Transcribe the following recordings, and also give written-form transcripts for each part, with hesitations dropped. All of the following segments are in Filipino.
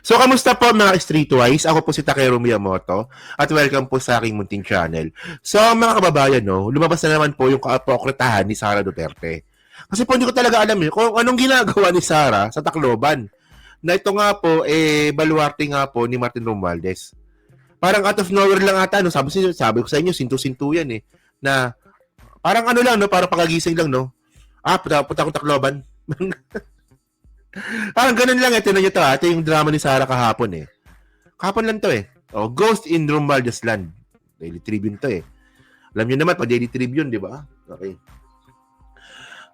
So, kamusta po mga Streetwise? Ako po si Takeru Miyamoto at welcome po sa aking munting channel. So, mga kababayan, no, lumabas na naman po yung kaapokritahan ni Sara Duterte. Kasi po hindi ko talaga alam kung anong ginagawa ni Sara sa Tacloban. Na ito nga po, baluarte nga po ni Martin Romualdez. Parang out of nowhere lang ata, no? Sabi ko sa inyo, sintu-sintu yan Na parang ano lang, no? Parang pakagising lang, no? Punta akong Tacloban. Parang ganun lang, tinan nyo to, ito yung drama ni Sara kahapon Kahapon lang to Ghost in Romualdez Land. Daily Tribune to Alam nyo naman, pag Daily Tribune, di ba? Okay.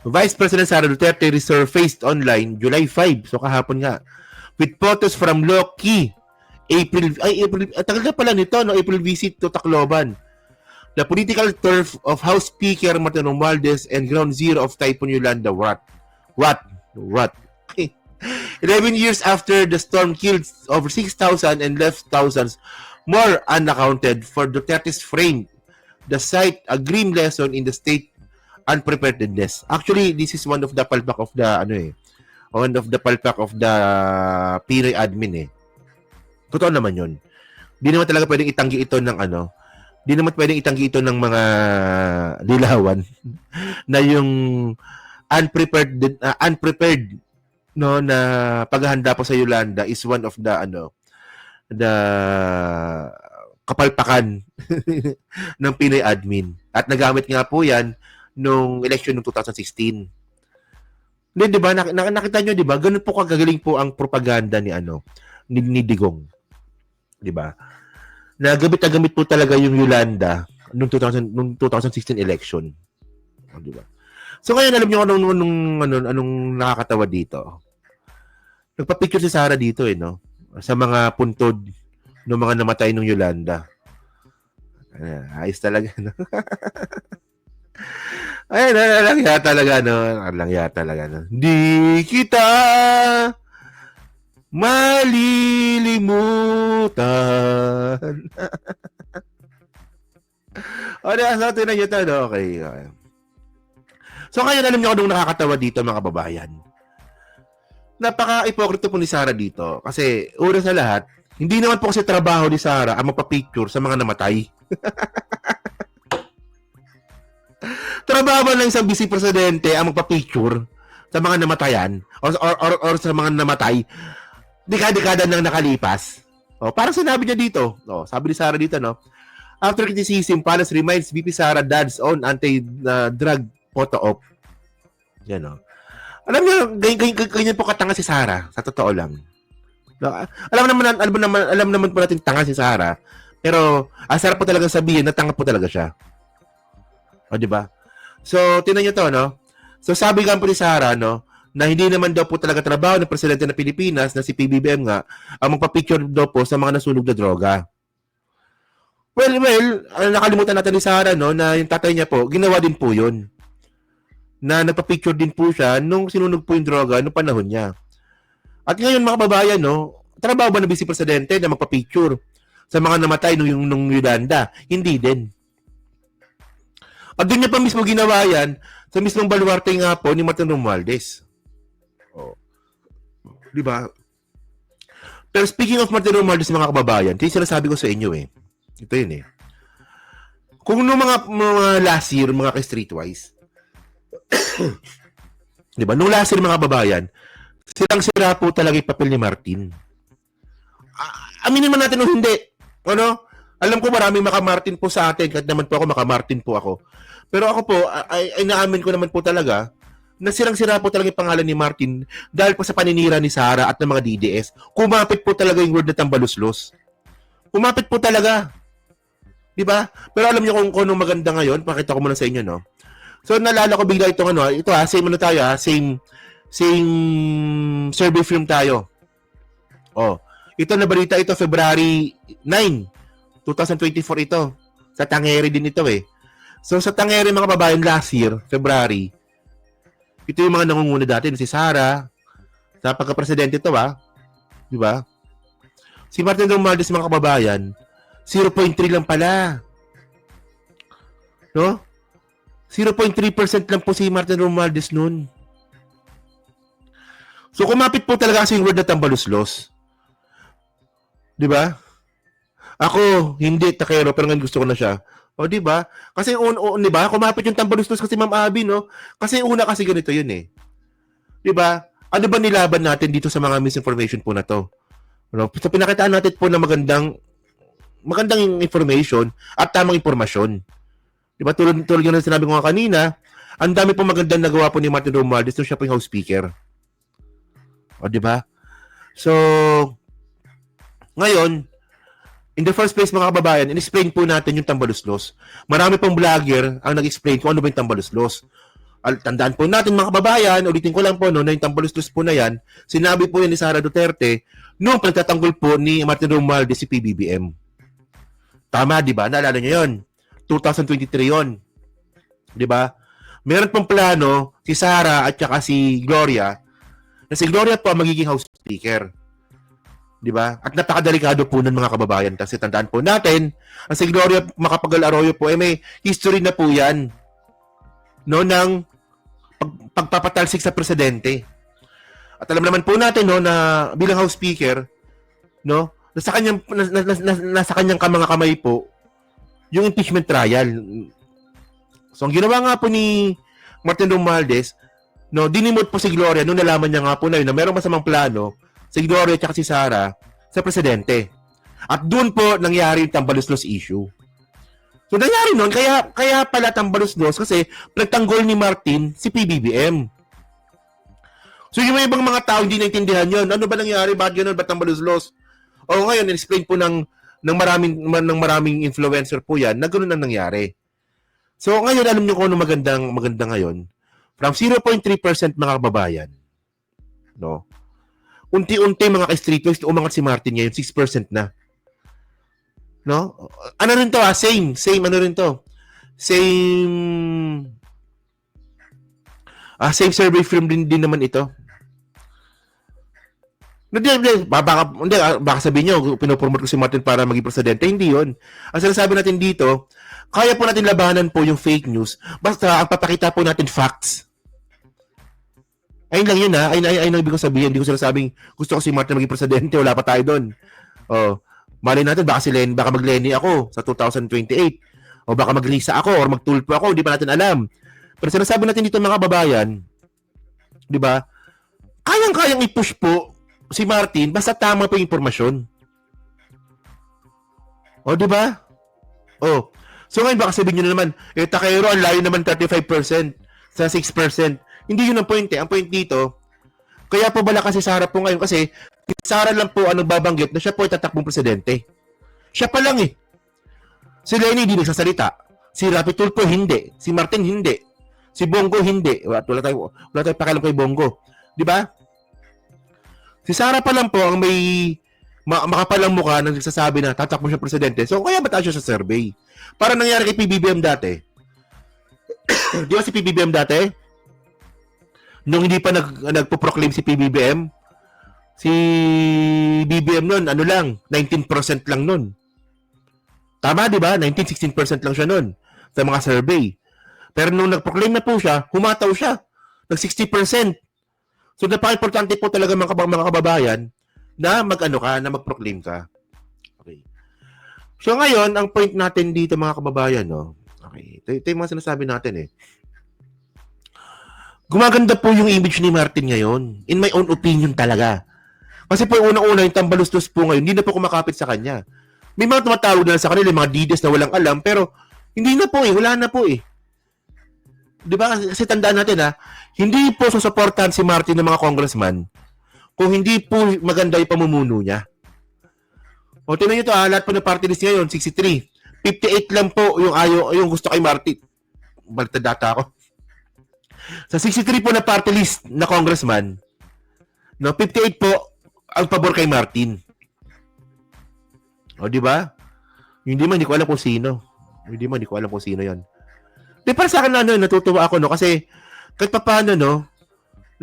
Vice President Sara Duterte resurfaced online July 5. So kahapon nga. With photos from Loki. April, tagal na pala nito, no? April visit to Tacloban. The political turf of House Speaker Martin Romualdez and ground zero of Typhoon Yolanda. What? 11 years after the storm killed over 6,000 and left thousands more unaccounted for Duterte's frame, the site a grim lesson in the state unpreparedness. Actually, this is one of the palpak of the Pinoy admin Totoo naman 'yon. Di naman talaga pwedeng itanggi ito ng Di naman pwedeng itanggi ito ng mga lilawan na yung unprepared no na paghahanda po sa Yolanda is one of the kapalpakan ng Pinoy admin. At nagamit nga po 'yan nung election ng 2016. Hindi, 'di ba? Nakita niyo 'di ba? Ganun po kagagaling po ang propaganda ni Digong. 'Di ba? Nagamit po talaga yung Yolanda nung 2016 election. 'Di ba? So ngayon alam niyo anong nakakatawa dito. Nagpa-picture si Sara dito no? Sa mga puntod ng mga namatay ng Yolanda. Ayos talaga, no? Ayun, lang yata talaga, no? Di kita malilimutan. So, tinan nyo ito, no? Okay. So, ngayon, alam nyo anong nakakatawa dito, mga kababayan. Napaka-ipokrito po ni Sara dito. Kasi, una sa lahat, hindi naman po kasi trabaho ni Sara ang magpa-picture sa mga namatay. Trabaho lang isang vice presidente ang magpa-picture sa mga namatayan or sa mga namatay dekada-dekada nang nakalipas. Parang sinabi niya dito. Sabi ni Sara dito, no? After criticism, Palace reminds VP Sara dad's own anti-drug photo op. Yan, no? Alam niyo, ganyan po katanga si Sara. Sa totoo lang. No? Alam naman po natin tanga si Sara. Pero, sarap po talaga sabihin na tanga po talaga siya. Di ba? So, tinan niyo to, no? So, sabi nga po ni Sara, no, na hindi naman daw po talaga trabaho ng presidente ng Pilipinas na si PBBM nga ang magpa-picture daw po sa mga nasunog na droga. Well, nakalimutan natin ni Sara, no, na yung tatay niya po, ginawa din po yun. Na nagpa-picture din po siya nung sinunog po yung droga nung panahon niya. At ngayon, mga kababayan, no, trabaho ba ng vice presidente na magpa-picture sa mga namatay nung Yolanda? Hindi din. At doon niya pa mismo ginawa yan sa mismong baluarte nga po ni Martin Romualdez. Di ba? Pero speaking of Martin Romualdez, mga kababayan, ito yung sinasabi ko sa inyo Ito yun Kung nung mga last year, mga ka-streetwise, di ba? Nung last year, mga kababayan, sirang-sira po talaga yung papel ni Martin. Aminin man natin o hindi. Alam ko maraming maka-Martin po sa atin, kahit naman po ako maka-Martin po ako. Pero ako po, ay naamin ko naman po talaga na sirang-sira po talaga yung pangalan ni Martin dahil po sa paninira ni Sara at ng mga DDS. Kumapit po talaga yung word na tambaluslos. Kumapit po talaga. Diba? Pero alam niyo kung anong maganda ngayon, pakita ko muna sa inyo, no? So, nalala ko bigla itong same survey film tayo. Ito na balita ito, February 9, 2024 ito. Sa Tangere din ito So, sa Tangere, mga kababayan, last year, February, ito yung mga nangunguna dati, si Sara, sa pagka-presidente ito, di ba? Si Martin Romualdez, mga kababayan, 0.3 lang pala. No? 0.3% lang po si Martin Romualdez noon. So, kumapit po talaga kasi yung word na tambaluslos. 'Di ba? Ako, hindi takero, pero ngayon gusto ko na siya. O, di ba? Kasi, di ba? Kumapit yung tambalustos kasi Ma'am Abby, no? Kasi una kasi ganito yun eh. Di ba? Ano ba nilaban natin dito sa mga misinformation po na to? No? So, pinakitaan natin po na magandang information at tamang impormasyon. Di ba? Tulad yung sinabi ko nga kanina, ang dami po magandang nagawa po ni Martin Romualdez nung siya po yung House Speaker. O, di ba? So, ngayon, in the first place, mga kababayan, in-explain po natin yung tambaluslos. Marami pong vlogger ang nag-explain kung ano ba yung tambaluslos. Tandaan po natin, mga kababayan, ulitin ko lang po, no, na yung tambaluslos po na yan, sinabi po yan ni Sara Duterte noong pagtatanggol po ni Martin Romualdez si PBBM. Tama, di ba? Naalala nyo yun? 2023 yun. Di ba? Meron pong plano si Sara at saka si Gloria na si Gloria po ang magiging House Speaker. Di ba? At napakadelikado po ng mga kababayan kasi tandaan po natin, ang si Gloria Macapagal Arroyo po, may history na po yan no, ng pagpapatalsik sa presidente. At alam naman po natin no, na bilang House Speaker, no, nasa kanyang mga kamay po yung impeachment trial. So, ang ginawa nga po ni Martin Romualdez, no, dinimot po si Gloria nung nalaman niya nga po na yun na mayroong masamang plano si Gloria at si Sara sa presidente. At doon po nangyari yung tambaluslos issue. So nangyari noon, kaya pala tambaluslos kasi nagtanggol ni Martin si PBBM. So yung ibang mga tao hindi naintindihan yun. Ano ba nangyari? Bakit gano'n? Ba't tambaluslos? O ngayon, in-explain po ng maraming influencer po yan na gano'n ang nangyari. So ngayon, alam niyo kung ano maganda ngayon. From 0.3% mga kababayan, no? Unti-unti mga ka-streetwise, umangat si Martin ngayon, 6% na. No? Ano rin to Same ano rin to? Same survey firm din naman ito. Baka sabihin nyo, pinopromote ko si Martin para maging presidente. Hindi yun. Ang sinasabi natin dito, kaya po natin labanan po yung fake news. Basta ang papakita po natin facts. Ayun lang yun ha. Ayun ang ibig ko sabihin. Hindi ko sinasabing gusto ko si Martin maging presidente. Wala pa tayo doon. Oh, malay natin baka mag-Lenny ako sa 2028. O baka mag-Risa ako or mag-Tulpo ako. Hindi pa natin alam. Pero sinasabi natin dito mga kababayan, di ba? Kayang-kayang i-push po si Martin basta tama po yung impormasyon. O, di ba? O. So ngayon baka sabihin nyo na naman, takero, ang layo naman 35% sa 6%. Hindi yun ang point eh. Ang point dito, kaya po bala kasi Sara po ngayon kasi Sara lang po ang nagbabanggit na siya po ay tatakbong presidente. Siya pa lang eh. Si Lenny hindi nagsasalita. Si Rapi Tulfo hindi. Si Martin hindi. Si Bongo hindi. Wala tayong pakialam kay Bongo. Di ba? Si Sara pa lang po ang may makapalang mukha na nagsasabi na tatakbo siya presidente. So kaya ba't siya sa survey? Para nangyari kay PBBM dati. Di ba si PBBM dati? Nung hindi pa nagpo-proclaim si PBBM, si BBM nun, 19% lang nun. Tama, di ba? 16% lang siya nun sa mga survey. Pero nung nag-proclaim na po siya, humataw siya. Nag 60%. So, napaka-importante po talaga mga kababayan na mag-proclaim ka. Okay. So, ngayon, ang point natin dito mga kababayan, no? Okay. Ito yung mga sinasabi natin eh. Gumaganda po yung image ni Martin ngayon. In my own opinion talaga. Kasi po yung unang-una, yung tambalustos po ngayon, hindi na po kumakapit sa kanya. May mga tumatawag na sa kanila, mga dides na walang alam, pero hindi na po eh, wala na po eh. Di ba? Kasi tandaan natin hindi po susuportahan si Martin ng mga congressman kung hindi po maganda yung pamumuno niya. O, tinan nyo ito lahat po ng party list ngayon, 63. 58 lang po yung gusto kay Martin. Baliktad data ako. Sa 63 po na party list na congressman, no, 58 po ang pabor kay Martin. O, di ba? Hindi ko alam kung sino. Hindi ko alam kung sino yon. Di, para sa akin natutuwa ako, no, kasi kahit pa paano, no,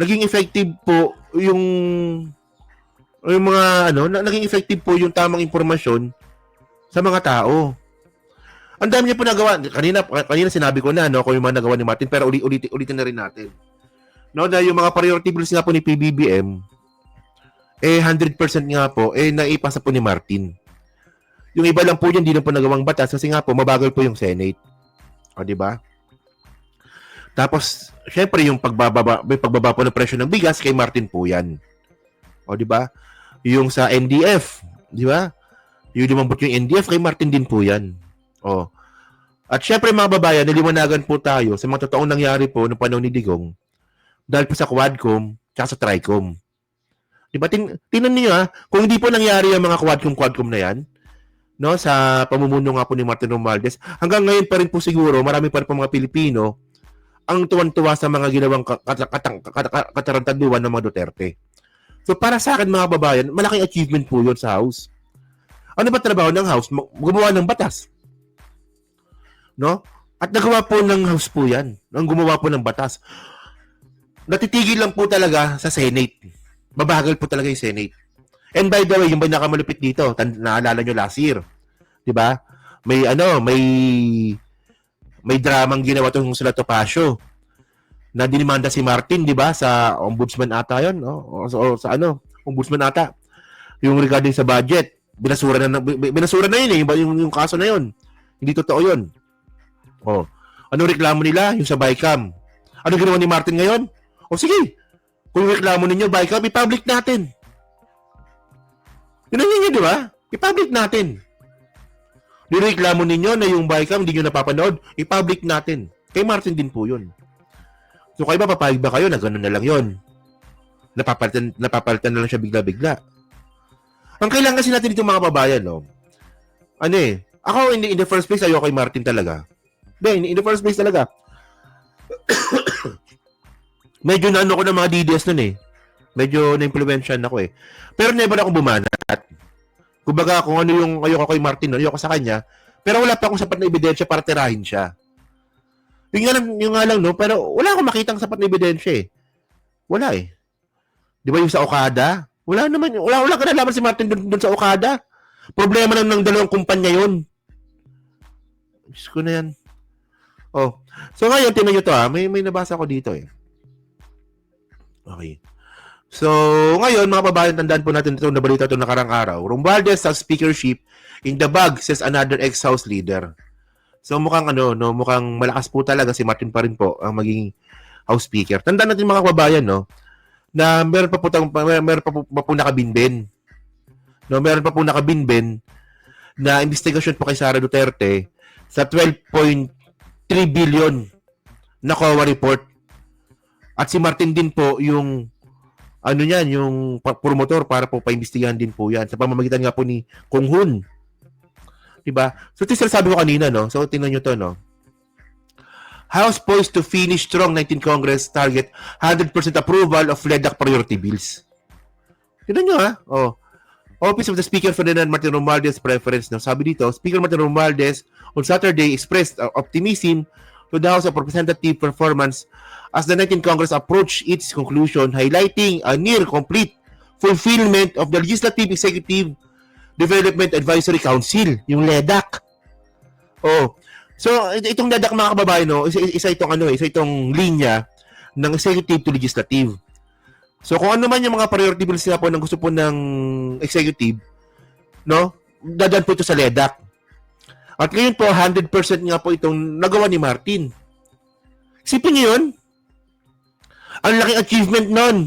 naging effective po yung mga, naging effective po yung tamang impormasyon sa mga tao. Ang dami niya po nagawa. Kanina sinabi ko na, no, kung yung mga nagawa ni Martin, pero ulitin na rin natin. No, na yung mga priority bills nga po ni PBBM, 100% nga po, naipasa po ni Martin. Yung iba lang po yun, hindi na po nagawang batas kasi nga po, mabagal po yung Senate. O, di ba? Tapos, syempre, may pagbaba po ng presyo ng bigas, kay Martin po yan. O, di ba? Yung sa NDF, di ba? Yung lumambot yung NDF, kay Martin din po yan. O. At syempre, mga babayan, naliwanagan po tayo sa mga totoong nangyari po noong panahon ni Digong dahil po sa Quadcom tsaka sa Tricom. Di ba? Tingnan niyo kung hindi po nangyari ang mga Quadcom na yan, no, sa pamumuno nga po ni Martin Romualdez, hanggang ngayon pa rin po siguro, marami pa rin po mga Pilipino ang tuwan-tuwa sa mga ginawang katarantaduan ng mga Duterte. So para sa akin mga babayan, malaking achievement po yun sa House. Ano ba trabaho ng House? Gumawa ng batas. No? At nagawa po ng House po yan. Ang gumawa po ng batas. Natitigil lang po talaga sa Senate. Mabagal po talaga yung Senate. And by the way, yung ba nakamalupit dito, naalala nyo last year, 'di ba? May dramang ginawa tong sila Topacio na dinimanda si Martin, 'di ba, sa ombudsman ata 'yon, no? O sa ombudsman ata. Yung regarding sa budget, binasura na yun yung kaso na yun. Hindi totoo yun. Oh. Anong reklamo nila? Yung sa BICAM. Ano ginawa ni Martin ngayon? O sige, kung reklamo ninyo BICAM, i-public natin. Yun ninyo, di ba? I-public natin. Nireklamo ninyo na yung BICAM hindi nyo napapanood, i-public natin. Kay Martin din po yun. So kayo ba, papayag ba kayo na gano'n na lang yun? Napapalitan na lang siya bigla-bigla. Ang kailangan kasi natin dito mga babayan, no? Ako in the first place, ayoko kay Martin talaga. In the first place talaga. Medyo naano ko ng mga DDS nun eh. Medyo na-impluensyan ako eh. Pero never ako bumanat. Kumbaga, kung ano yung ayoko kay Martin, ayoko sa kanya, pero wala pa akong sapat na ebidensya para tirahin siya. Yung nga lang, no? Pero wala akong makitang sapat na ebidensya eh. Wala eh. Di ba yung sa Okada? Wala kinalaman si Martin dun sa Okada. Problema lang ng dalawang kumpanya yun. Diyos ko na yan. Oh. So ngayon, tingnan nyo to May nabasa ko dito eh. Okay. So, ngayon, mga babayan, tandaan po natin ito na balita ito nakarang araw. Romualdez sa speakership in the bag, says another ex-House leader. So, mukhang malakas po talaga si Martin pa rin po ang maging House Speaker. Tandaan natin mga kababayan, no, na meron pa po nakabinbin. No, meron pa po nakabinbin na investigasyon po kay Sara Duterte sa 12.3 billion na COA report. At si Martin din po yung yung promotor para po paimbestigahan din po yan sa pamamagitan nga po ni Kong Hun. Diba? So, ito sabi ko kanina, no? So, tingnan nyo to, no? House poised to finish strong 19 Congress target 100% approval of LEDAC priority bills. Tingnan nyo, ha? Oh. Office of the Speaker Ferdinand Martin Romualdez preference, no? Sabi dito, Speaker Martin Romualdez on Saturday expressed optimism to the House of Representatives performance as the 19th Congress approached its conclusion, highlighting a near-complete fulfillment of the Legislative Executive Development Advisory Council, yung LEDAC. Oh. So, itong LEDAC mga kababayan, no, isa itong linya ng Executive to Legislative. So, kung ano man yung mga priority bills na po na gusto po ng Executive, no, dadaan po ito sa LEDAC. At ngayon po, 100% nga po itong nagawa ni Martin. Isipin niyo yun? Ang laking achievement nun.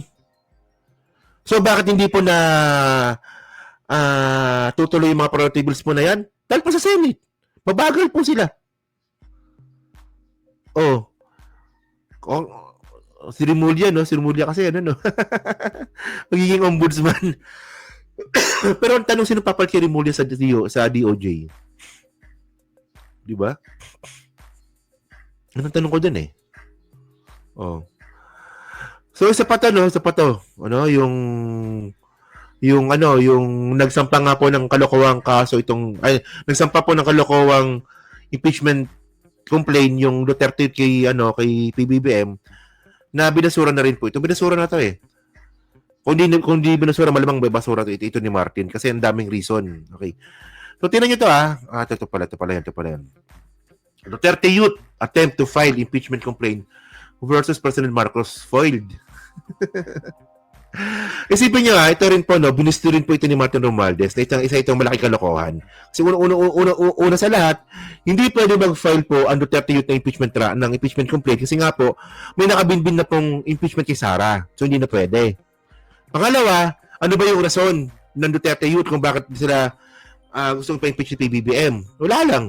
So, bakit hindi po na tutuloy yung mga priority bills po na yan? Dahil po sa Senate. Mabagal po sila. Oh. Si Remulla, no? Si Remulla kasi, no? Magiging ombudsman. Pero ang tanong, sino papalit kay Remulla sa DOJ? Di ba? Anong tanong ko dun eh? Oh. So, isa pa to. Yung nagsampa nga po ng kalokowang kaso nagsampa po ng kalokowang impeachment complaint yung Duterte kay PBBM na binasura na rin po. Ito binasura na to eh. Kung di binasura, malamang may basura ito ni Martin kasi ang daming reason. Okay. So, tingnan nyo to Ito pala yan. Duterte Youth attempt to file impeachment complaint versus President Marcos foiled. Isipin niyo ito rin po, no, binusto rin po ito ni Martin Romualdez na isa itong malaking kalokohan. Kasi una sa lahat, hindi pwede mag-file po ang Duterte Youth na ng impeachment complaint kasi nga po, may nakabinbin na pong impeachment kay Sara. So, hindi na pwede. Pangalawa, ano ba yung rason ng Duterte Youth kung bakit sila gustong pa-impeach si PBBM? Wala lang.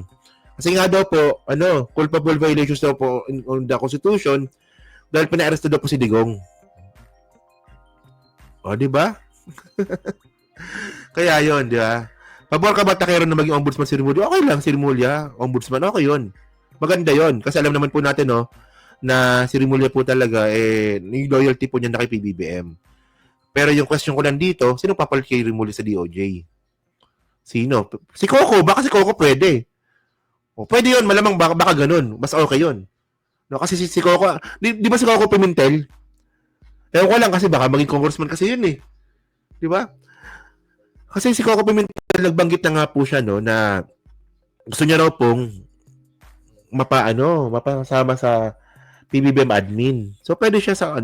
Kasi nga daw po, culpable violations daw po on the Constitution dahil pina-arresto daw po si Digong. O, di ba? Kaya yon, di ba? Pabor ka ba takero na maging ombudsman si Rimulya? Okay lang, si Rimulya. Ombudsman, okay yun. Maganda yon. Kasi alam naman po natin, no, na si Rimulya po talaga, yung loyalty po niya na kay PBBM. Pero yung question ko lang dito, sino papalit kay Rimulya sa DOJ? Sino? Si Coco. Baka si Coco pwede. O, pwede yun. Malamang baka ganun. Mas okay yun. No, kasi si Coco, di ba si Coco Pimentel? Ewan ko lang kasi baka maging congressman kasi yun eh. Di ba? Kasi si Coco Pimentel nagbanggit na nga po siya, no, na gusto niya raw pong mapasama sa PBBM admin. So pwede siya sa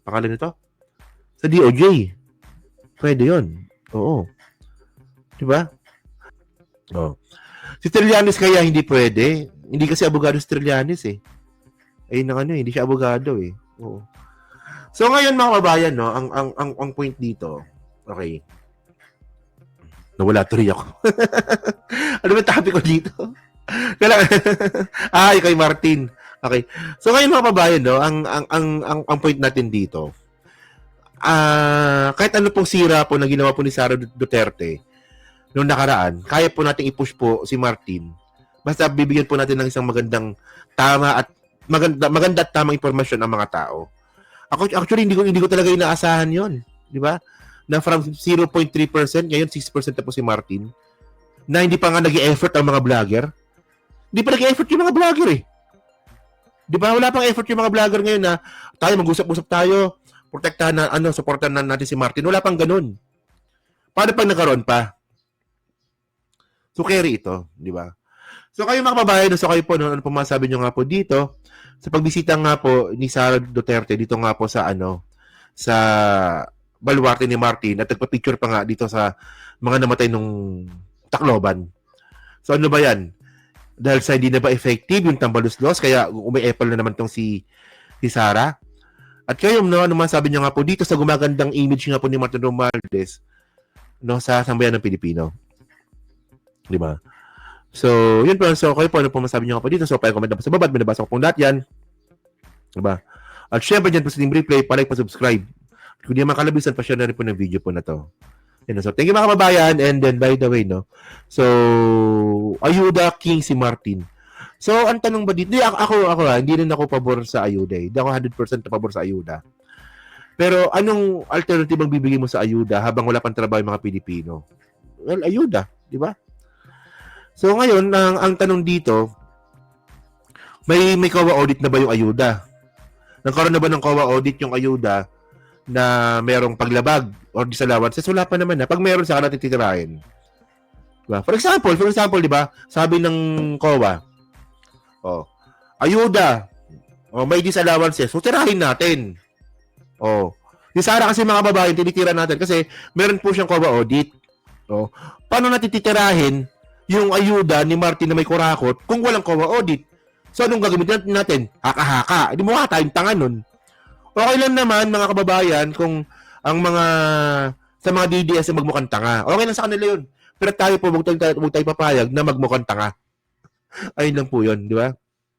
pangalan nito? Sa DOJ. Pwede 'yon. Oo. 'Di ba? Oh. Si Trillanes kaya hindi pwede. Hindi kasi abogado si Trillanes eh. Hindi siya abogado eh. Oo. So ngayon mga kabayan, no, ang point dito. Okay. Nawala tuloy ako. Ano ba topic ko dito? Kay Martin. Okay. So ngayon mga kabayan, no, ang point natin dito. Kahit ano pong sira po na ginawa po ni Sara Duterte noong nakaraan, kaya po nating i-push po si Martin. Basta bibigyan po natin ng isang maganda at tamang impormasyon ang mga tao. Actually, hindi ko talaga inaasahan yon, di ba? Na from 0.3%, ngayon 6% na po si Martin, na hindi pa nga nag-e-effort ang mga vlogger. Hindi pa nag-e-effort yung mga vlogger eh. Di ba? Wala pang effort yung mga vlogger ngayon na tayo, mag-usap-usap tayo, supportahan natin si Martin. Wala pang ganun. Paano pag nagkaroon pa? So, carry ito, di ba? So, kayo mga kababayan, so kayo po, ano po masabi nyo nga po dito, sa pagbisita nga po ni Sara Duterte dito nga po sa sa baluarte ni Martin at nagpa-picture pa nga dito sa mga namatay nung Tacloban. So ano ba yan? Dahil sa hindi na ba effective yung tambaluslos kaya umi-apple na naman tong si Sara? At kayo, no, ano masabi niyo nga po dito sa gumagandang image nga po ni Martin Romualdez, no, sa sambayan ng Pilipino. Di ba? So, yun po. So, kayo po, ano po masabi nyo nga po dito? So, pa-comment na po sa baba at binabasa ko pong lahat yan. Diba? At syempre dyan po sa team replay, pa-like, pa-subscribe. Kung di naman kalabisan, pa-share na rin po ng video po na to. Yan, so, thank you mga kababayan. And then, by the way, no? So, ayuda king si Martin. So, ang tanong ba dito? Ako hindi rin ako pabor sa ayuda. Hindi ako 100% pabor sa ayuda. Pero, anong alternative ang bibigay mo sa ayuda habang wala pang trabaho yung mga Pilipino? Well, ayuda. Di ba? So ngayon, ang tanong dito, may COA audit na ba yung ayuda? Nagkaroon na ba ng COA audit yung ayuda na merong paglabag or disallowances? Wala pa naman na. Pag meron, saka natin titirahin. Diba? For example, di ba? Sabi ng COA, ayuda, may disallowances, so tirahin natin. Yung Sara kasi mga babae, tinitira natin kasi meron po siyang COA audit. Paano natin titirahin yung ayuda ni Martin na may kurakot kung walang COA audit? So, anong gagamitin natin? Haka-haka. Hindi mo tayong tanga nun. Okay lang naman, mga kababayan, kung ang sa mga DDS ay magmukhang tanga. Okay lang sa kanila yun. Pero tayo po, huwag tayo papayag na magmukhang tanga. Ayun lang po yun, di ba?